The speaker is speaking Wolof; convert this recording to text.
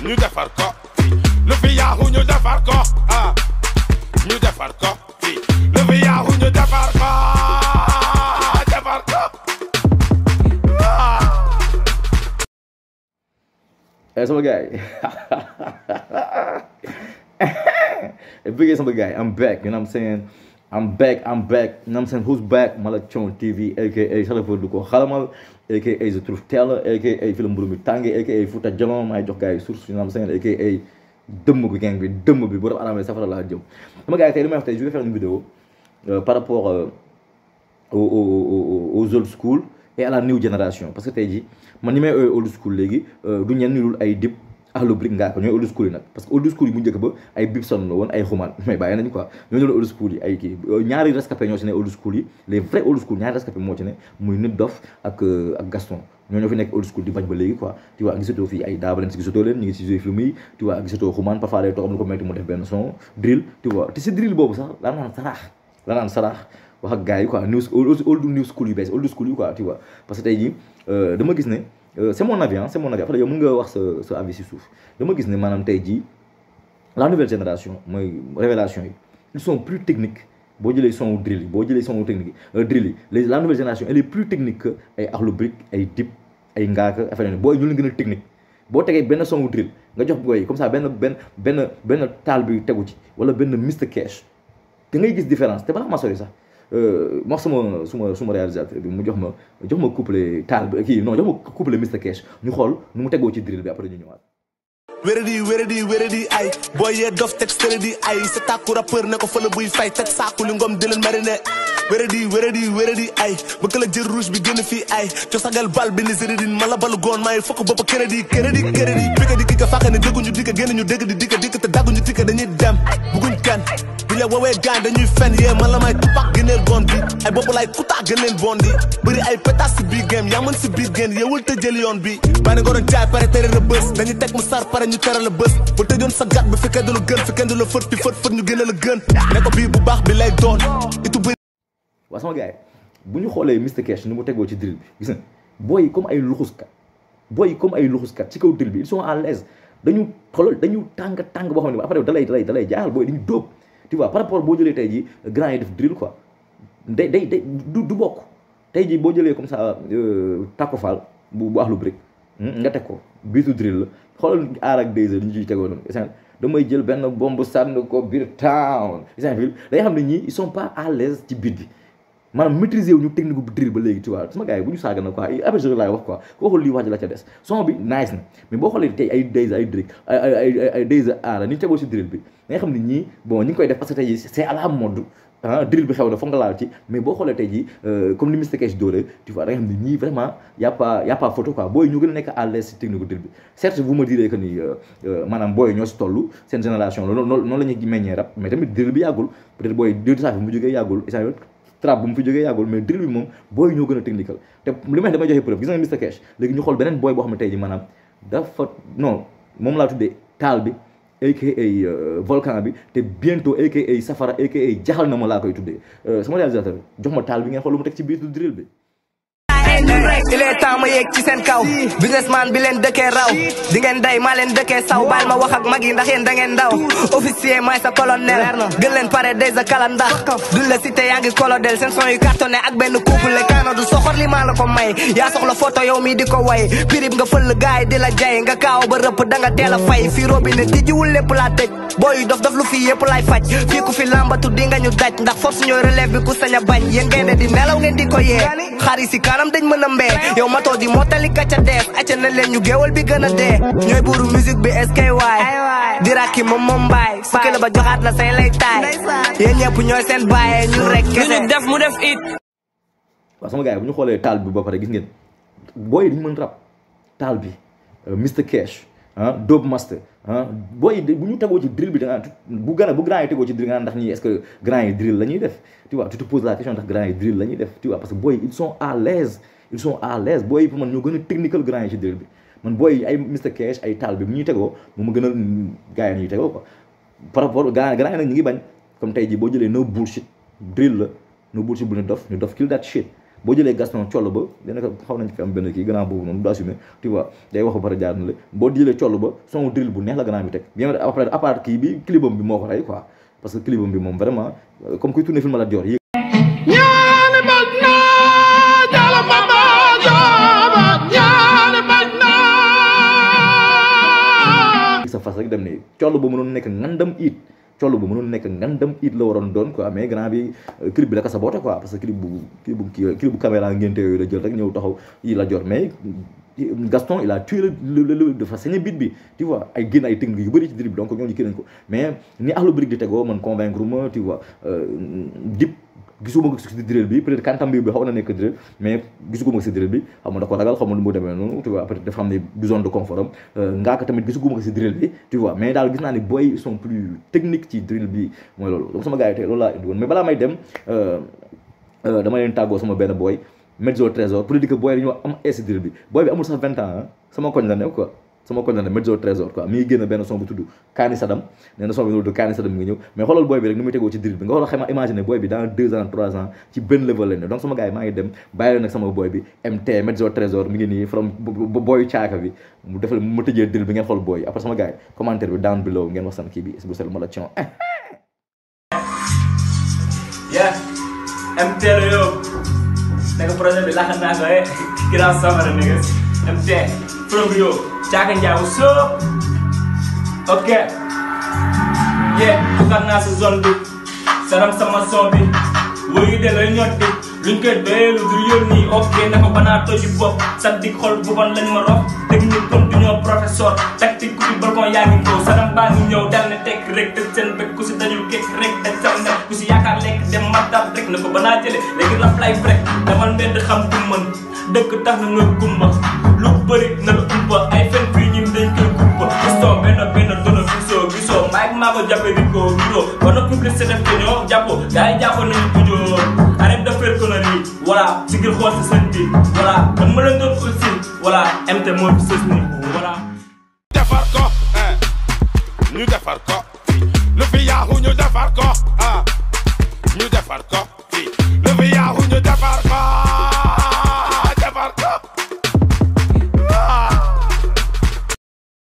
ñu defar ko fii lu fi yaaxu ñu defar ko ah ñu defar ko fii lu fi yaaxu ñu defar ko defar ko sama gars yi bëggee sama gars yi I'm back, you know what I'm saying? I'm back, you know what I'm saying? Who's back? Malathion TV, aka Salafa du ko xalamal, aka The Truth Teller, aka film mburu mi tànge, aka Fouta Djalon, maay jox gars yi source, you know what I'm saying? Aka dëmm bi gang bi, dëmm bi bu def anamee safara laa jëm. Sama gars yi tey li may wax tey je vais faire une vidéo par rapport aux old school et à la new génération, parce que tey jii man ñi may old school léegi du ñenn ñu dul ay Dip Akhlou Brick Ngaaka ñooy old school yi nag, parce que old school yi bu njëkk ba ay Bibson la woon, ay xumaan mais bàyyi nañu quoi, ñoo doon old school yi ay kii ñaari rescapé ñoo ci ne old school yi, les vrais old school ñaari rescapé moo ci ne muy Nit Doff ak Gaston, ñoo fi nekk old school di bañ ba léegi quoi, tu vois gisatoo fii ay Daaba leen si gisatoo leen, ñu ngi si jouer film yi, tu vois gisatoo xumaan parfois day toog am lu ko metti mu def benn son drill, tu vois te si drill boobu sax la naan saraax wax ak gars yi quoi old new school yu bees old school yi quoi, tu vois parce que tey jii dama gis ne c'est mon avis c'est mon avis après yow mën nga wax sa avis si suuf, dama gis ne maanaam tey jii la nouvelle génération mooy révélation yi ils sont plus techniques boo jëlee son drill yi boo jëlee son technique drill yi la nouvelle génération elle est plus technique que ay Akhlou Brick ay Dip ay Ngaaka affaire yooyu booy ñu leen gën a technique boo tegee benn son drill nga jox booy comme ça benn taal bi tegu ci wala benn Mr Cash da ngay gis différence te balaa ma sori sax wax suma réalisateur bi mu jox ma couplet taal bi kii non jox ma couplet Mr Cash ñu xool nu mu tegoo ci drill bi après ñu ñëwaat. wéradi ay booy yee dof teg stéredi ay sa tàkku rappeur ne ko fële buy fay teg saaku li ngom di leen mariné wéradi ay bëgg la jël rouge bi gën a fii ay co sagal bal bi ni sérédine ma la balu goon maay fokk boppa crédit pika di kika fàqa ne dégguñu dikka génn ñu dégg di dikka te dagguñu tikka dañuy dem bugguñ kenn buñ la woowee gaañ dañuy fen yee man la may tupac gëneel bon bi ay bopp lay kutaa gëneel bon di bëri ay pétas si biir game yaa mën si biir génn yeewul te jël yoon bi bàyyi nga doon jaay pare tere la bës dañuy teg mu sar pare ñu tere la bës bu tëjoon sa gat bi fi kenn du la gën fi kenn du la fët ñu gën la gën ne ko bii bu baax bi lay doon itu bëri waaw sama gars yi bu ñu xoolee Mr Cash ni mu tegoo ci drill bi gis nga booy yi comme ay luxuskat ci kaw drill bi ils sont à l'aise dañu tàng boo xam ne après dalay jaaxal booy dañu dóob tu vois par rapport boo jëlee tey jii grand yi def drill quoi day du bokk tey jii boo jëlee comme ça Taco Fall bu Akhlou Brick nga teg ko biitu drill la xoolal aar ak 2 heures ñu ciy tegoo noonu damay jël benn bombe sànni ko biir town day xam ne ñii ils sont pas à l'aise ci beat bi maanaam maîtriser wu ñu technique bu drill ba léegi tu vois sama gars yi bu ñu saaga na quoi après je laay wax quoi ku waxul lii wax ji la ca des son bi nice na mais boo xoolee tey ay days ay drill ay days aara ni ñu tegoo si drill bi da nga xam ne ñii bon ñi ngi koy def parce que tey c'est à la mode drill bi xew na foog nga laal ci mais boo xoolee tey jii comme ni Mr Cash doole tu vois da nga xam ne ñii vraiment y a pas photo quoi booy ñu gën a nekk à l'aise si technique bu drill bi certes vous me direz que ni maanaam booy ñoo si toll seen génération noonu la ñuy meññee rap mais tamit drill bi yàggul peut-être booy deux saa fi mu jógee yàggul trap bu mu fi jógee yàggul mais drill bi moom booy ñoo gën a technical te li may damay joxe preuve gis nga Mr Cash léegi ñu xool beneen booy boo xam ne tey ji maanaam dafa non moom laa tuddee taal bi aka volcan bi te bientôt aka safara aka jaxal na ma laa koy tuddee sama réalisateur jox ma taal bi ngeen xool lu mu teg ci biir drill bi. il est temps ma yéeg ci seen kaw businessman bi leen dëkkee raw di ngeen day maa leen dëkkee saw baal ma wax ak mag yi ndax yéen da ngeen ndaw officier maay sa colonel gën leen pare day sa kalanda duñ la cité yaa ngi kolodel seen son yu cartonné ak benn couple kaana du soxor li maa la ko may yaa soxla photo yow mi di ko way pirib nga fël gaay di la jay nga kaaw ba rëpp da nga teel a fay fii robinet tijjiwul lépp laa tëj booy dof lu fii yëpp lay faj fii ku fi lambatu di nga ñu daj ndax force ñooy relève bi ku sañ a bañ yéen ngeen di nelaw ngeen di ko yee xari si kanam dañ mën a mbee yow matoo di mottali kacca deef acca na leen ñu géewal bi gën a dee ñooy buuru musique bi SKY di rakki moom mbaay fukki la ba joxaat la say lay taay yéen ñëpp ñooy seen bàyyee ñun rek kese ñu def mu def it waaw sama gars yi bu ñu xoolee taal bi ba pare gis ngeen booy yi dañu mën rap taal bi Mr Cash Dope Master booy bu ñu tegoo ci drill bi da nga bu grand yi tegoo ci drill nga ndax ñii est-ce que grand yi drill la ñuy def tu vois tu te poses la question ndax grand yi drill la ñuy def tu vois parce que booy ils sont à l'aise booy yi pour man ñoo gën a technical grand yi ci drill bi man booy ay Mr Cash ay taal bi bu ñuy tegoo moom ma gën a gars yi ñuy tegoo quoi par rapport grand yi nag ñu ngi bañ comme tey jii boo jëlee no bullshit drill la no bullshit bu ñu dof kill that shit boo jëlee Gaston collo ba dana ko xaw nañ fi am benn kii gannaaw boobu noonu du assumé tu vois day wax ba pare jaar na la boo jëlee collo ba son drill bu neex la gannaaw bi teg bien après à part kii bi clipam bi moo ko rey quoi parce que clipam bi moom vraiment comme kuy tourné film la Dior ñaani bañ na jala mama jaba ñaani bañ na sa fas rek dem ni collo ba mënoon nekk ngandam it collo ba mënoon nekk ngandam it la waroon doon quoi mais grand bi clip bi la ko saboté quoi parce que clip bu caméra ngénte yooyu la jël rek ñëw taxaw yi la Dior mais Gaston il a tué le dafa sañe beat bi tu vois ay génn ay technique yu bëri ci dribble donc ñooñu kii nañ ko mais ni Akhlou Brick di tegoo man convaincre ma tu vois Dip gisuma ko si drill bi peut-être kantam bi xaw na nekk drill mais gisuguma ko si drill bi xam nga da ko ragal xam nga lu mu demee noonu tu vois peut-être dafa am ne zone de confort am Ngaaka tamit gisuguma ko si drill bi tu vois mais daal gis naa ni boy ils sont plus techniques ci drill bi mooy loolu donc sama gars yi tey loolu laa indi woon mais balaa may dem dama leen tàggoo sama benn boy Mezzo Trésor pour dire que boy dañoo am si drill bi boy bi amul sax 20 ans sama koñ la ne quoi sama koñ la ne Mezzo Trésor quoi mi ngi génn benn son bu tudd Kaani Sadam nee na son bi tudd Kaani Sadam mi ngi ñëw mais xoolal boy bi rek ni muy tegoo ci drill bi nga xoolal xayma imaginer boy bi dans 2 ans 3 ans ci benn level lañ ne donc sama gars yi maa ngi dem bàyyi leen nag sama boy bi MT Mezzo Trésor mi ngi nii from boyu caaka bi mu defal mu tëjee drill bi ngeen xool boy après sama gars yi commentaire bi down below ngeen wax seen kii bi bu sel ma la cion yeah MT yo nega projet bi laxat naa ko grand samara niggas MT from yo Caaka Njaay what's up ok yeah dugal naa si zone bi saram sama son bi woyu de lay ñotti luñ koy doyeelu du yónni ok na ko banaa toji bopp sa dig xol bu bon lañ ma rof technique comme du ñoo professeur tactique ku ci balcon yaa ngi ko saram baa ngi ñëw dal ne tekk rek te seen bëgg ku si dajul kekk rek te sam ne ku si yaakaar lekk dem matab rek na ko banaa jële léegi rap lay rek damal mbedd xam ku mën dëkk tax na nga gumba lu bëri na la umpa ay fen fii ñun dañ koy gumba Gaston benn dono gisoo maag maa ko jàppe di ko giro wala publicité def ko ñoo jàppo gars yi jàppo nañu bujoor arrête de faire connerie voilà si ngir xool si seen bi voilà man ma leen doon aussi voilà MT moo fi sës ni voilà defar ko ñu defar ko lu fi yaaxu ñu defar ko ñu defar ko